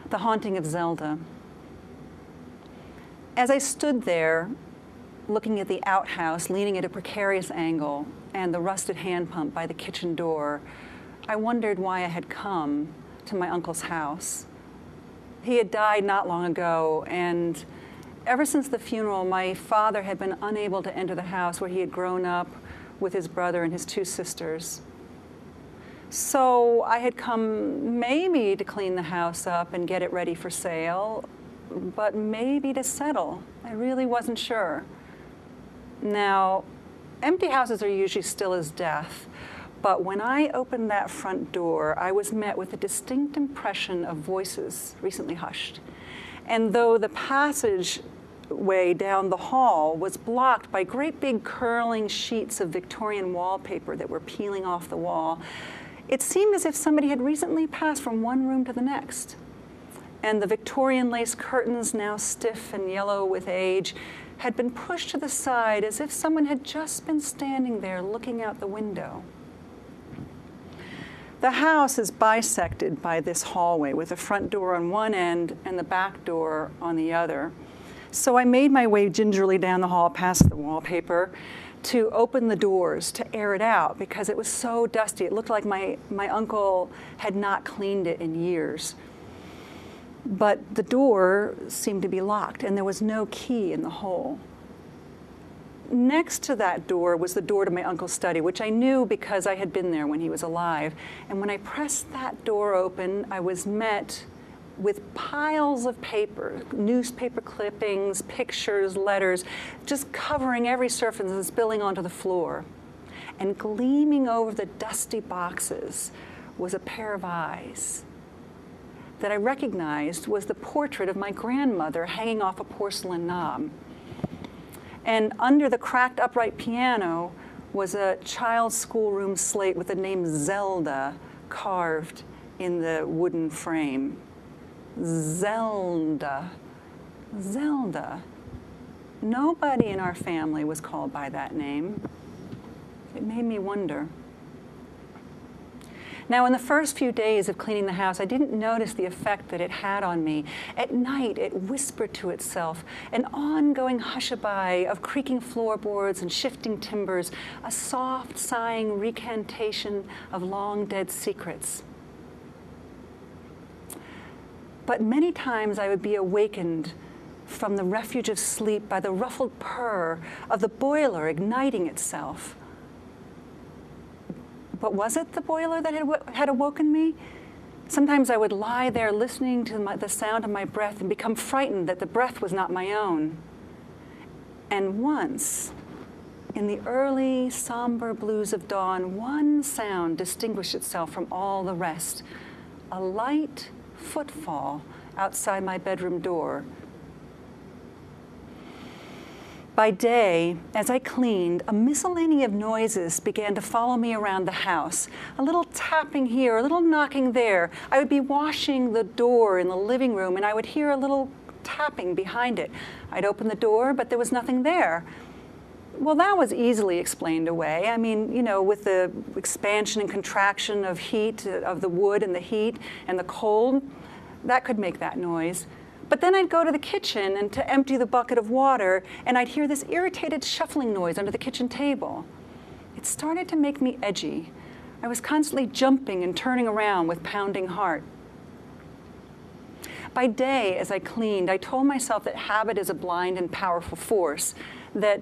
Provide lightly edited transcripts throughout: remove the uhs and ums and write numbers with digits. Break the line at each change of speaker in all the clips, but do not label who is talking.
The Haunting of Zelda. As I stood there, looking at the outhouse, leaning at a precarious angle, and the rusted hand pump by the kitchen door, I wondered why I had come to my uncle's house. He had died not long ago, and ever since the funeral, my father had been unable to enter the house where he had grown up with his brother and his two sisters. So I had come maybe to clean the house up and get it ready for sale, but maybe to settle. I really wasn't sure. Now, empty houses are usually still as death, but when I opened that front door, I was met with a distinct impression of voices recently hushed. And though the passageway down the hall was blocked by great big curling sheets of Victorian wallpaper that were peeling off the wall, it seemed as if somebody had recently passed from one room to the next. And the Victorian lace curtains, now stiff and yellow with age, had been pushed to the side as if someone had just been standing there looking out the window. The house is bisected by this hallway with the front door on one end and the back door on the other. So I made my way gingerly down the hall past the wallpaper to open the doors to air it out because it was so dusty. It looked like my uncle had not cleaned it in years. But the door seemed to be locked and there was no key in the hole. Next to that door was the door to my uncle's study, which I knew because I had been there when he was alive. And when I pressed that door open, I was met with piles of paper, newspaper clippings, pictures, letters, just covering every surface and spilling onto the floor. And gleaming over the dusty boxes was a pair of eyes that I recognized was the portrait of my grandmother hanging off a porcelain knob. And under the cracked upright piano was a child's schoolroom slate with the name Zelda carved in the wooden frame. Zelda. Zelda. Nobody in our family was called by that name. It made me wonder. Now, in the first few days of cleaning the house, I didn't notice the effect that it had on me. At night, it whispered to itself, an ongoing hushaby of creaking floorboards and shifting timbers, a soft, sighing recantation of long-dead secrets. But many times I would be awakened from the refuge of sleep by the ruffled purr of the boiler igniting itself. But was it the boiler that had awoken me? Sometimes I would lie there listening to the sound of my breath and become frightened that the breath was not my own. And once, in the early, somber blues of dawn, one sound distinguished itself from all the rest, a light footfall outside my bedroom door. By day, as I cleaned, a miscellany of noises began to follow me around the house. A little tapping here, a little knocking there. I would be washing the door in the living room and I would hear a little tapping behind it. I'd open the door, but there was nothing there. Well, that was easily explained away. I mean, you know, with the expansion and contraction of heat, of the wood and the heat and the cold, that could make that noise. But then I'd go to the kitchen and to empty the bucket of water, and I'd hear this irritated shuffling noise under the kitchen table. It started to make me edgy. I was constantly jumping and turning around with pounding heart. By day, as I cleaned, I told myself that habit is a blind and powerful force, that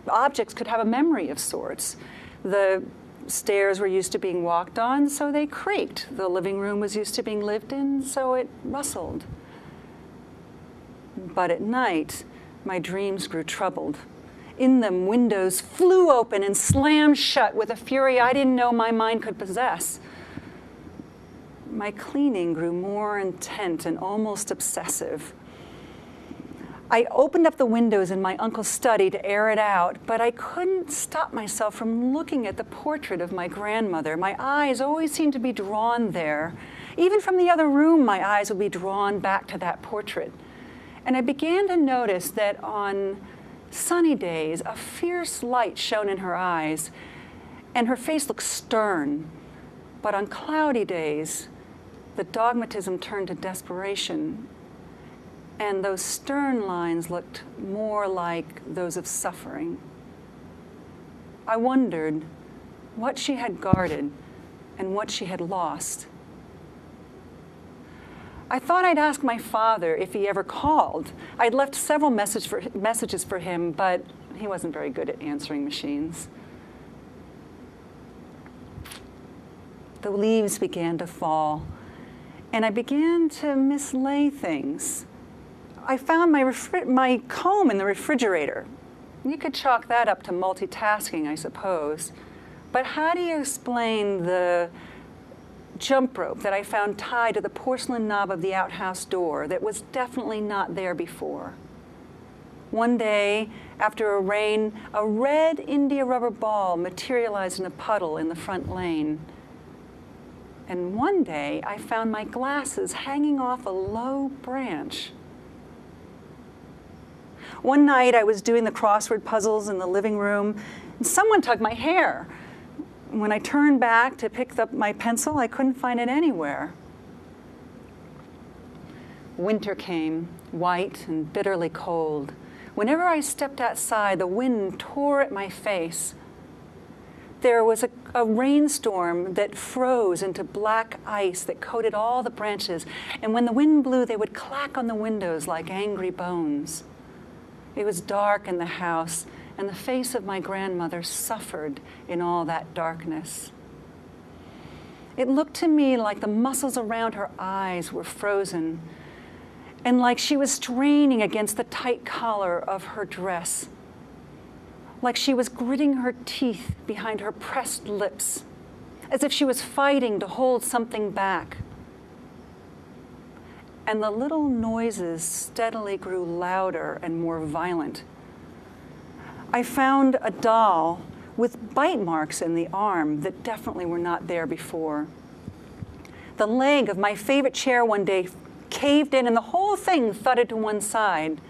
objects could have a memory of sorts. The stairs were used to being walked on, so they creaked. The living room was used to being lived in, so it rustled. But at night, my dreams grew troubled. In them, windows flew open and slammed shut with a fury I didn't know my mind could possess. My cleaning grew more intent and almost obsessive. I opened up the windows in my uncle's study to air it out, but I couldn't stop myself from looking at the portrait of my grandmother. My eyes always seemed to be drawn there. Even from the other room, my eyes would be drawn back to that portrait. And I began to notice that on sunny days, a fierce light shone in her eyes, and her face looked stern. But on cloudy days, the dogmatism turned to desperation, and those stern lines looked more like those of suffering. I wondered what she had guarded and what she had lost. I thought I'd ask my father if he ever called. I'd left several messages for him, but he wasn't very good at answering machines. The leaves began to fall, and I began to mislay things. I found my comb in the refrigerator. You could chalk that up to multitasking, I suppose. But how do you explain the jump rope that I found tied to the porcelain knob of the outhouse door that was definitely not there before? One day, after a rain, a red India rubber ball materialized in a puddle in the front lane. And one day, I found my glasses hanging off a low branch. One night, I was doing the crossword puzzles in the living room, and someone tugged my hair. When I turned back to pick up my pencil, I couldn't find it anywhere. Winter came, white and bitterly cold. Whenever I stepped outside, the wind tore at my face. There was a rainstorm that froze into black ice that coated all the branches, and when the wind blew, they would clack on the windows like angry bones. It was dark in the house, and the face of my grandmother suffered in all that darkness. It looked to me like the muscles around her eyes were frozen, and like she was straining against the tight collar of her dress, like she was gritting her teeth behind her pressed lips, as if she was fighting to hold something back. And the little noises steadily grew louder and more violent. I found a doll with bite marks in the arm that definitely were not there before. The leg of my favorite chair one day caved in and the whole thing thudded to one side.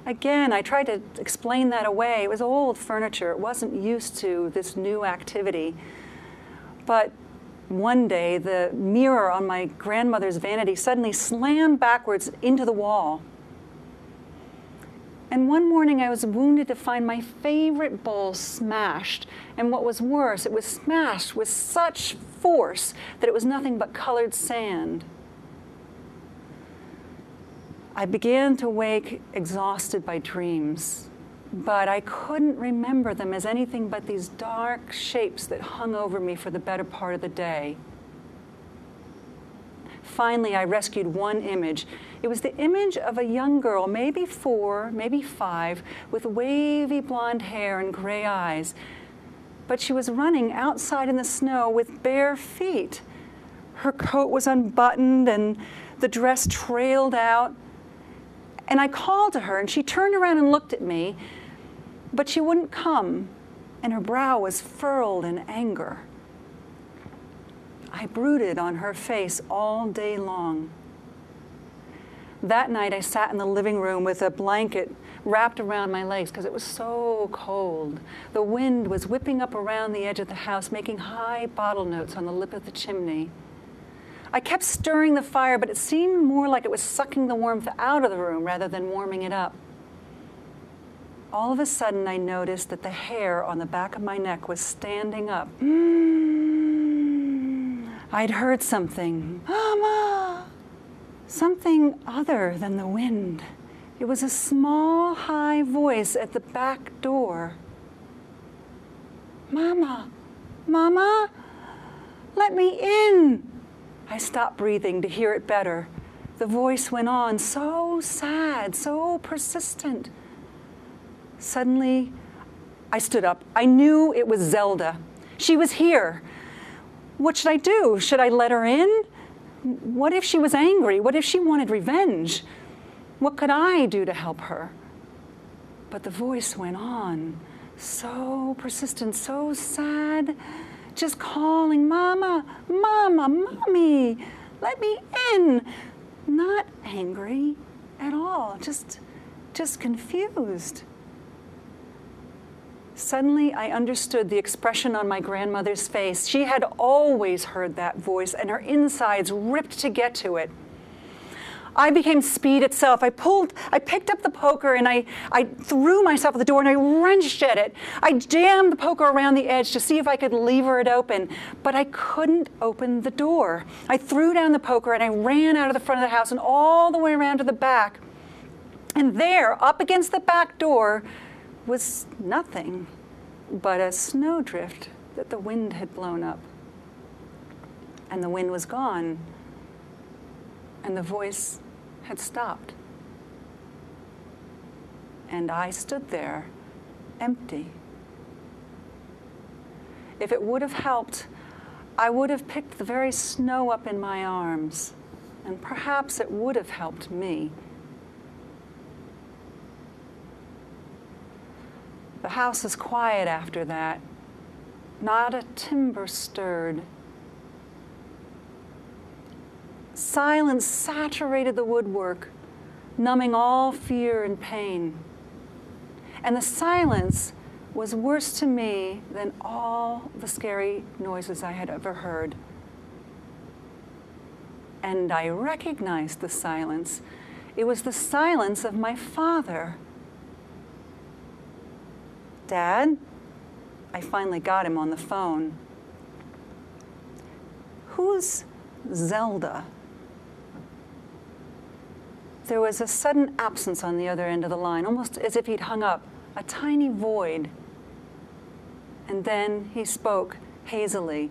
Again, I tried to explain that away. It was old furniture. It wasn't used to this new activity. But one day, the mirror on my grandmother's vanity suddenly slammed backwards into the wall. And one morning, I was wounded to find my favorite bowl smashed. And what was worse, it was smashed with such force that it was nothing but colored sand. I began to wake exhausted by dreams, but I couldn't remember them as anything but these dark shapes that hung over me for the better part of the day. Finally, I rescued one image. It was the image of a young girl, maybe 4, maybe 5, with wavy blonde hair and gray eyes. But she was running outside in the snow with bare feet. Her coat was unbuttoned and the dress trailed out. And I called to her, and she turned around and looked at me, but she wouldn't come, and her brow was furrowed in anger. I brooded on her face all day long. That night, I sat in the living room with a blanket wrapped around my legs because it was so cold. The wind was whipping up around the edge of the house, making high bottle notes on the lip of the chimney. I kept stirring the fire, but it seemed more like it was sucking the warmth out of the room rather than warming it up. All of a sudden, I noticed that the hair on the back of my neck was standing up. I'd heard something. Mama! Something other than the wind. It was a small, high voice at the back door. Mama! Mama! Let me in! I stopped breathing to hear it better. The voice went on, so sad, so persistent. Suddenly, I stood up. I knew it was Zelda. She was here. What should I do? Should I let her in? What if she was angry? What if she wanted revenge? What could I do to help her? But the voice went on, so persistent, so sad, just calling, Mama, Mama, Mommy, let me in. Not angry at all, just confused. Suddenly, I understood the expression on my grandmother's face. She had always heard that voice, and her insides ripped to get to it. I became speed itself. I picked up the poker and I threw myself at the door and I wrenched at it. I jammed the poker around the edge to see if I could lever it open, but I couldn't open the door. I threw down the poker and I ran out of the front of the house and all the way around to the back. And there, up against the back door, was nothing but a snowdrift that the wind had blown up. And the wind was gone, and the voice had stopped. And I stood there, empty. If it would have helped, I would have picked the very snow up in my arms, and perhaps it would have helped me. The house was quiet after that. Not a timber stirred. Silence saturated the woodwork, numbing all fear and pain. And the silence was worse to me than all the scary noises I had ever heard. And I recognized the silence. It was the silence of my father. Dad, I finally got him on the phone. Who's Zelda? There was a sudden absence on the other end of the line, almost as if he'd hung up, a tiny void. And then he spoke hazily.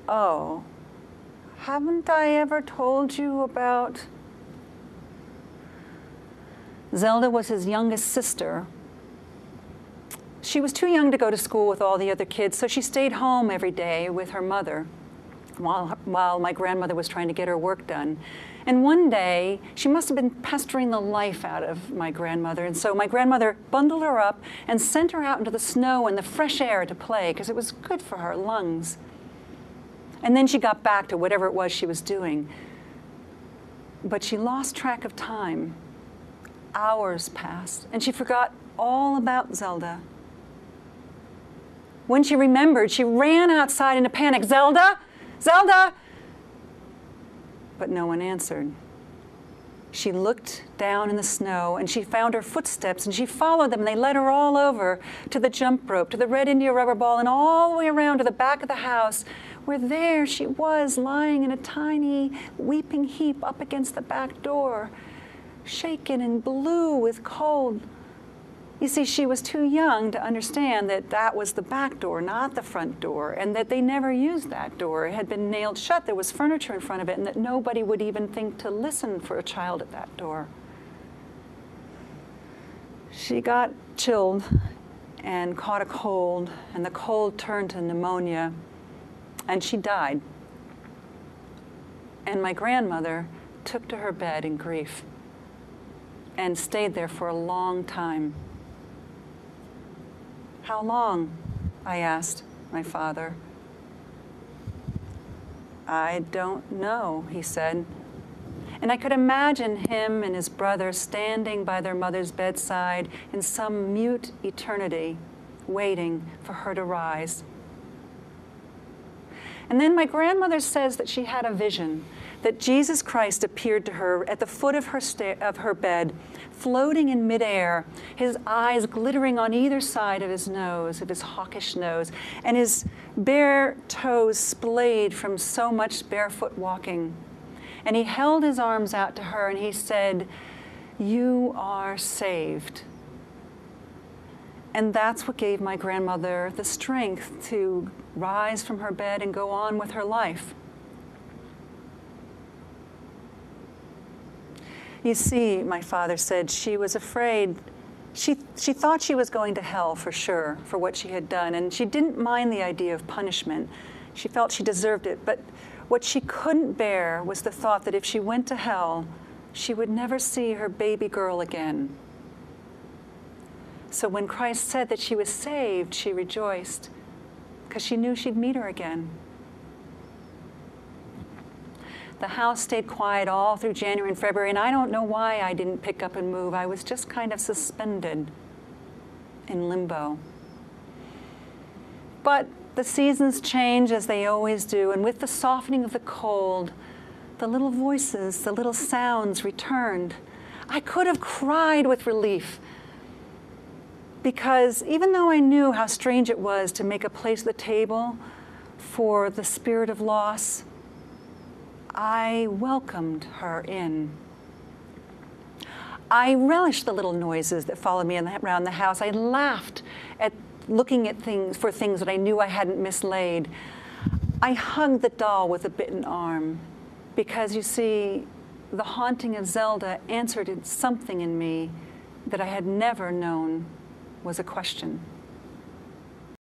Oh, haven't I ever told you about... Zelda was his youngest sister. She was too young to go to school with all the other kids, so she stayed home every day with her mother while my grandmother was trying to get her work done. And one day, she must have been pestering the life out of my grandmother, and so my grandmother bundled her up and sent her out into the snow and the fresh air to play, because it was good for her lungs. And then she got back to whatever it was she was doing. But she lost track of time. Hours passed, and she forgot all about Zelda. When she remembered, she ran outside in a panic. Zelda! Zelda! But no one answered. She looked down in the snow and she found her footsteps and she followed them and they led her all over to the jump rope, to the red India rubber ball, and all the way around to the back of the house, where there she was lying in a tiny weeping heap up against the back door, shaken and blue with cold. You see, she was too young to understand that that was the back door, not the front door, and that they never used that door. It had been nailed shut. There was furniture in front of it, and that nobody would even think to listen for a child at that door. She got chilled and caught a cold, and the cold turned to pneumonia, and she died. And my grandmother took to her bed in grief and stayed there for a long time. How long? I asked my father. I don't know, he said. And I could imagine him and his brother standing by their mother's bedside in some mute eternity, waiting for her to rise. And then my grandmother says that she had a vision, that Jesus Christ appeared to her at the foot of her bed, floating in midair, his eyes glittering on either side of his nose, of his hawkish nose, and his bare toes splayed from so much barefoot walking. And he held his arms out to her and he said, "You are saved." And that's what gave my grandmother the strength to rise from her bed and go on with her life. You see, my father said, she was afraid. She thought she was going to hell for sure for what she had done, and she didn't mind the idea of punishment. She felt she deserved it, but what she couldn't bear was the thought that if she went to hell, she would never see her baby girl again. So when Christ said that she was saved, she rejoiced, because she knew she'd meet her again. The house stayed quiet all through January and February, and I don't know why I didn't pick up and move. I was just kind of suspended in limbo. But the seasons change as they always do, and with the softening of the cold, the little voices, the little sounds returned. I could have cried with relief, because even though I knew how strange it was to make a place at the table for the spirit of loss, I welcomed her in. I relished the little noises that followed me around the house. I laughed at looking at things that I knew I hadn't mislaid. I hugged the doll with a bitten arm because, you see, the haunting of Zelda answered something in me that I had never known was a question.